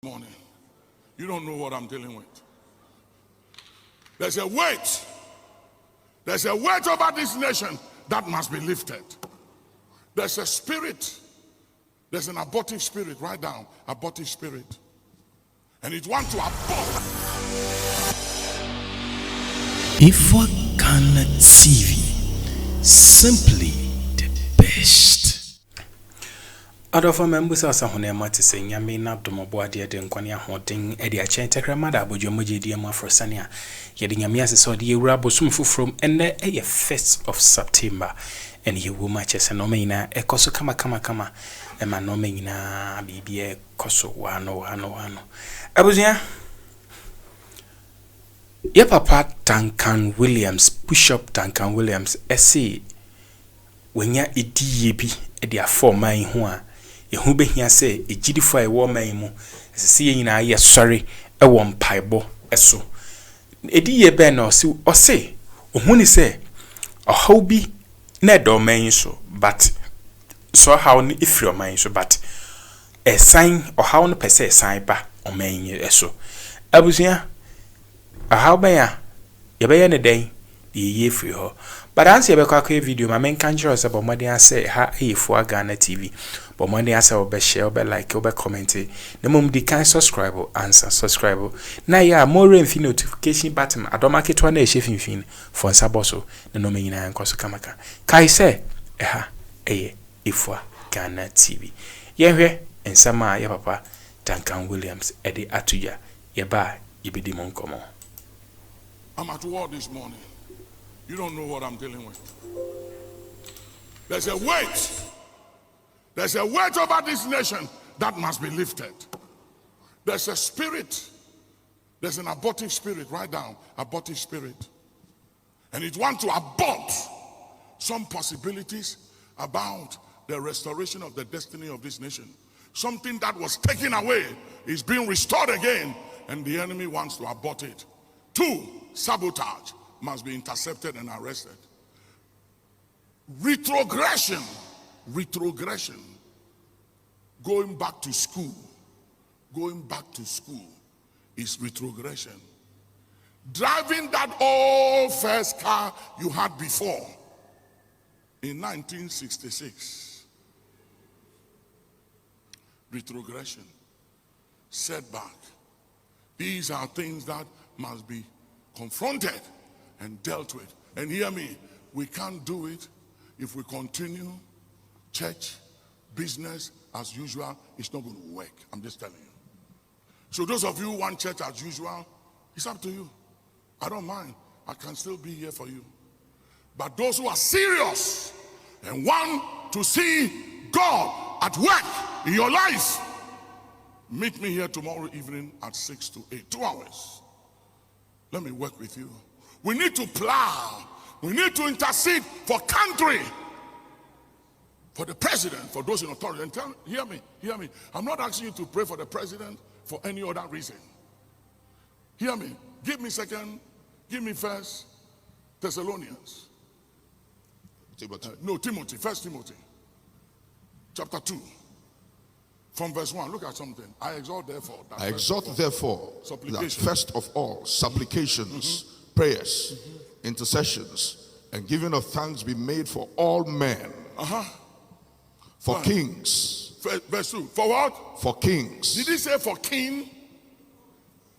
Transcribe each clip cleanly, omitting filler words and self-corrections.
Morning. You don't know what I'm dealing with. There's a weight. There's a weight over this nation that must be lifted. There's a spirit. There's an abortive spirit. Write down, abortive spirit. And it wants to abort. If I cannot TV, simply the best. Adolfo members are some to say, Yami not to Moboadia de Nquania haunting Eddie Chain Tecramada, Bojomoji Diama for Sania, getting Yamias saw the Rabosum from and the 1st of September, and he will matches and nomina, a coso kama, and my nomina be a coso wano. Abuzia. Your papa Duncan Williams, Bishop Duncan Williams, essay when ya EDB at their former in Hua. Who be here say a GDFI war maimu, as a seeing I yes sorry, a one piebo, eso. A dear ben or say, or when he say, a hobby, ned or main so, but so how if your mind so, but a sign or how no per se sign ba or main eso. I was here. A how by ya? You by any day, the year for her. But answer a video, my main country is about money. I say, ha, for Ghana TV. But money I say, over share, over like, over comment. The moment they can subscribe, answer, subscribe. Now, yeah, more info notification button. I don't make it one day, chefing fin for Saboso, the nominee and Kosukamaka. Kai say, for Ghana TV. Yeah, and some ya papa, Duncan Williams, Eddie Atuya, ye ba, ye be demon come on. I'm at war this morning. You don't know what I'm dealing with. There's a weight. There's a weight over this nation that must be lifted. There's a spirit. There's an abortive spirit. Write down, abortive spirit. And it wants to abort some possibilities about the restoration of the destiny of this nation. Something that was taken away is being restored again, and the enemy wants to abort it. 2, sabotage must be intercepted and arrested. Retrogression, going back to school is retrogression. Driving that old first car you had before in 1966. Retrogression, setback. These are things that must be confronted and dealt with. And hear me, we can't do it if we continue church, business as usual. It's not going to work. I'm just telling you. So those of you who want church as usual, it's up to you. I don't mind. I can still be here for you. But those who are serious and want to see God at work in your life, meet me here tomorrow evening at 6 to 8, 2 hours. Let me work with you. We need to plow. We need to intercede for country, for the president, for those in authority. And hear me. I'm not asking you to pray for the president for any other reason. Hear me. Give me second. Give me First Thessalonians. Timothy. First Timothy. Chapter 2. From verse 1, look at something. I exhort therefore that first of all, supplications, prayers, intercessions, and giving of thanks be made for all men. For kings. Verse 2. For what? For kings. Did he say for king?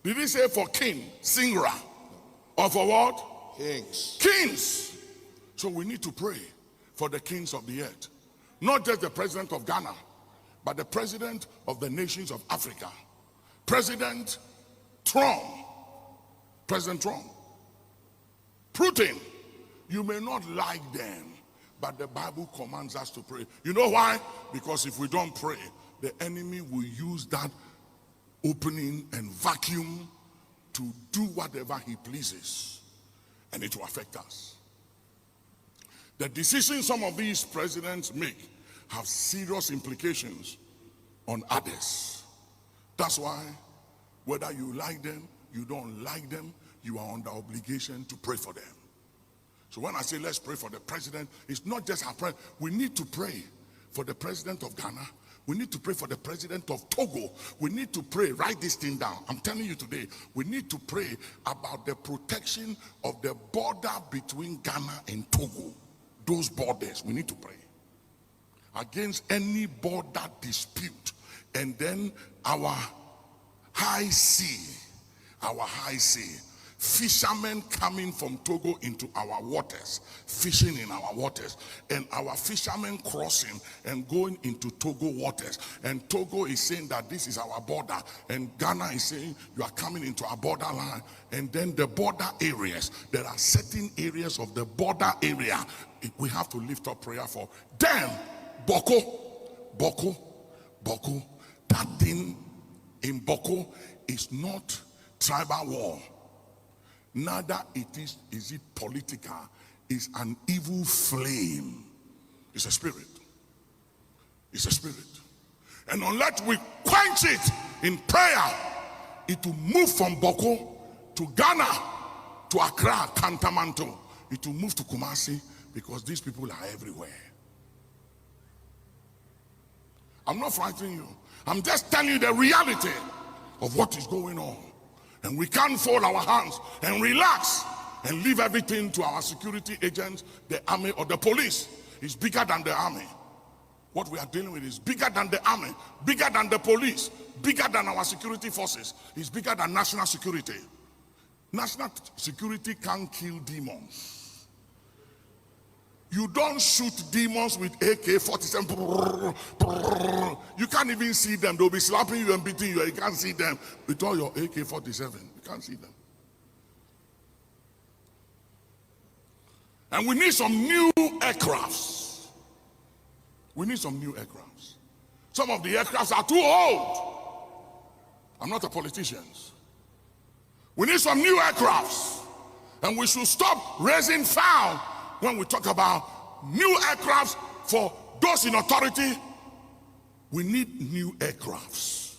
Did he say for king? Singular. Or for what? Kings. Kings. So we need to pray for the kings of the earth. Not just the president of Ghana, but the president of the nations of Africa. President Trump. Putin. You may not like them, but the Bible commands us to pray. You know why? Because if we don't pray, the enemy will use that opening and vacuum to do whatever he pleases, and it will affect us. The decisions some of these presidents make have serious implications on others. That's why, whether you like them, you don't like them, you are under obligation to pray for them. So when I say let's pray for the president, it's not just our prayer. We need to pray for the president of Ghana, We need to pray for the president of Togo. We need to pray, write this thing down. I'm telling you today, we need to pray about the protection of the border between Ghana and Togo. Those borders, we need to pray against any border dispute. And then our high sea, fishermen coming from Togo into our waters, fishing in our waters, and our fishermen crossing and going into Togo waters. And Togo is saying that this is our border, and Ghana is saying you are coming into our borderline. And then the border areas, there are certain areas of the border area we have to lift up prayer for. Then Boko, that thing in Boko is not tribal war. Neither is it political. It's an evil flame. It's a spirit. It's a spirit. And unless we quench it in prayer, it will move from Boko to Ghana, to Accra, Kantamanto. It will move to Kumasi, because these people are everywhere. I'm not frightening you. I'm just telling you the reality of what is going on. And we can't fold our hands and relax and leave everything to our security agents, the army or the police. It's bigger than the army. What we are dealing with is bigger than the army, bigger than the police, bigger than our security forces. It's bigger than national security. National security can't kill demons. You don't shoot demons with AK-47. You can't even see them. They'll be slapping you and beating you. You can't see them with all your AK-47. You can't see them. And we need some new aircrafts. We need some new aircrafts. Some of the aircrafts are too old. I'm not a politician. We need some new aircrafts. And we should stop raising foul when we talk about new aircrafts for those in authority. We need new aircrafts.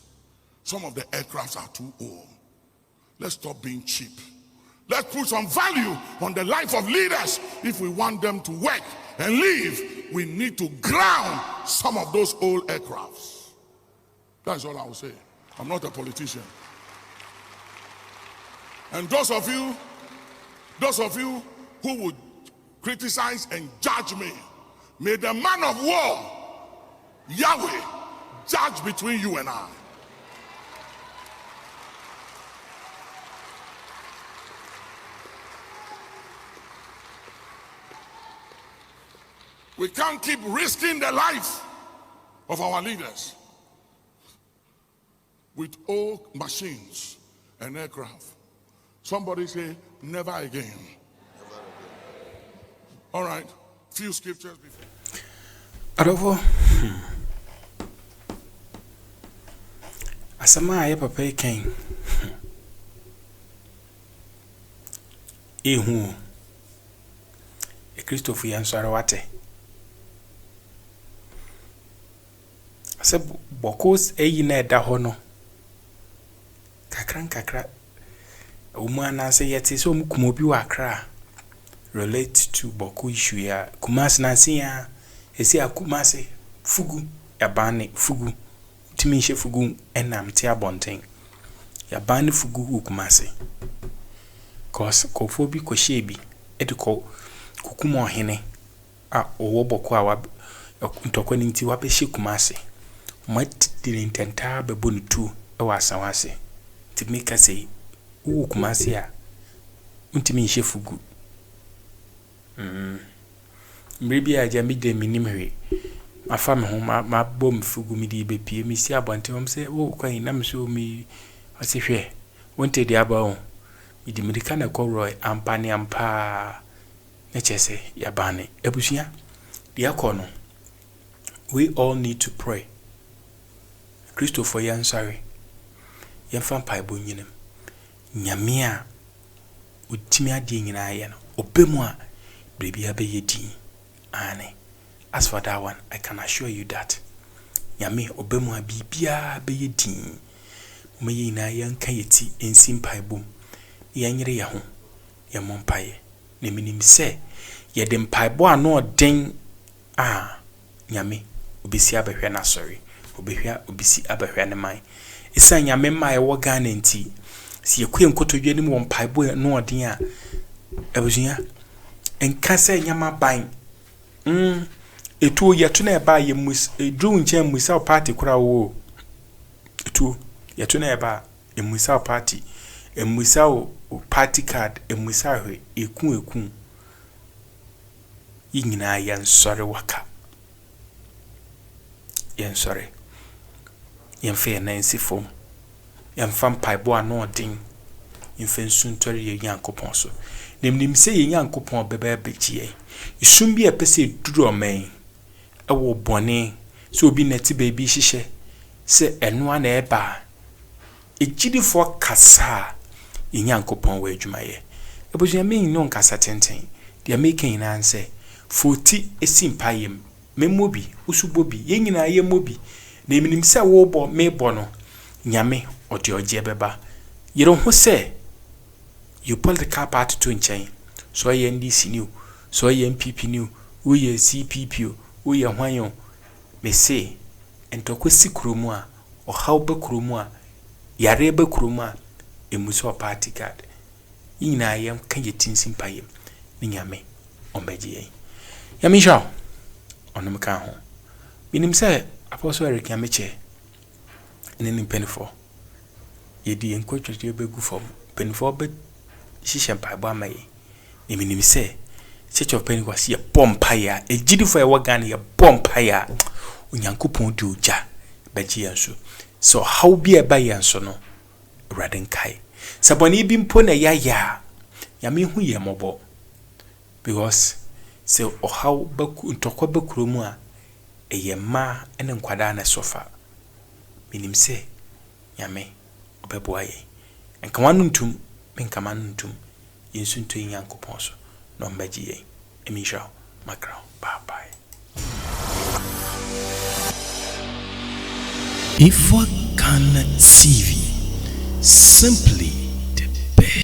Some of the aircrafts are too old. Let's stop being cheap. Let's put some value on the life of leaders. If we want them to work and live, we need to ground some of those old aircrafts. That's all I will say. I'm not a politician. And those of you who would criticize and judge me, may the man of war, Yahweh, judge between you and I. We can't keep risking the life of our leaders with old machines and aircraft. Somebody say, never again. All right, few scriptures before. Adolfo, asama aye papa ken. Ehu. E Christopher yansara wate. Ase bokos eyi na eda ho no. Kakra. Omu anase yete so mu kumobi wa Accra. Relate to Boko issue ya Kumasi nansi ya esi ya Kumasi fugu ya bani fugu timishe fugu enamti abonten ya bani fugu Kumasi cause kofobi koshebi ediko kukumo hene a owo Boko a ntokoni nti wabehye Kumasi mat dilintenta bebonu tu e wasawase timika sei u Kumasi a untimishe fugu Mribi a jambi de minimwe afam ho ma bom fugu mi di bepie mi si abante hom se wo kwan na me so mi ase hwe wonte di aba ho mi di medika na koroi ampani ampa na chese ya bane ebusia di akono. We all need to pray. Christopher yansari yamfa paibo nyinem nyame a utimi ade nyina ye no obemu a Bribia be yedi ane. As for that one, I can assure you that Yami obemu bibia be yedi me na yanka yeti ensim paibum yanyere ya ho ya mompaye na minim se ye de mpaibo ano den Nyame obesi abehwe na sorry obehwa obisi abahwa ne man esan nyame mai wo Ghana nti si yekwe nkotodwe nim won paibo no odin a abusua enka se nyama ban etu yetu na eba ye mus edru nche musa party kura wo etu yetu na eba emusa party emusa party card emusa hwe ekun yingina yan sore waka yan sore yan fe na nsifom yan fam paibo anodin infen suntori ye Yankopon so nemnim se ye Yankopon beba begie isum bi epese duro man ewo bone so obi neti baby hihye se eno na eba ejidifo kasa ye Yankopon wa adwumaye ebuja me no nkasa tenten dia making na anse 40 esimpayem memobi usubobi ye nyina ye mobi nemnim se wo bo me bo no nyame odi oje beba yero ho se you political party to nchen so ye NDC new so ye MPP new wo ye CPP wo ye hwanyo me se entokwesi kromu a ohaw be kromu a yare be kromu a emuso party card yina yam kan yetin simpayem ni nyame ombeje yen yami sha onom kan ho binim se apostle Eric yameche ene penifo yedi enkwatwetwe be gu fom penifo be shisha paibo amaye eminim se Church of Pentecost ye bompaya ejidifo e wagane ye bompaya Onyankopon di oja beji yanso so how bi e ba yanso no raden kai saboni bi mpo na ya me hu ye mobo because se how baku ntokwa bakromu a eye ma ene nkwada na sofa minim se nyame obebo aye enka wanu ntum menka manu ntum yensu nto Yankopon so no mbaji ye emisha makra bye bye. If one can TV, simply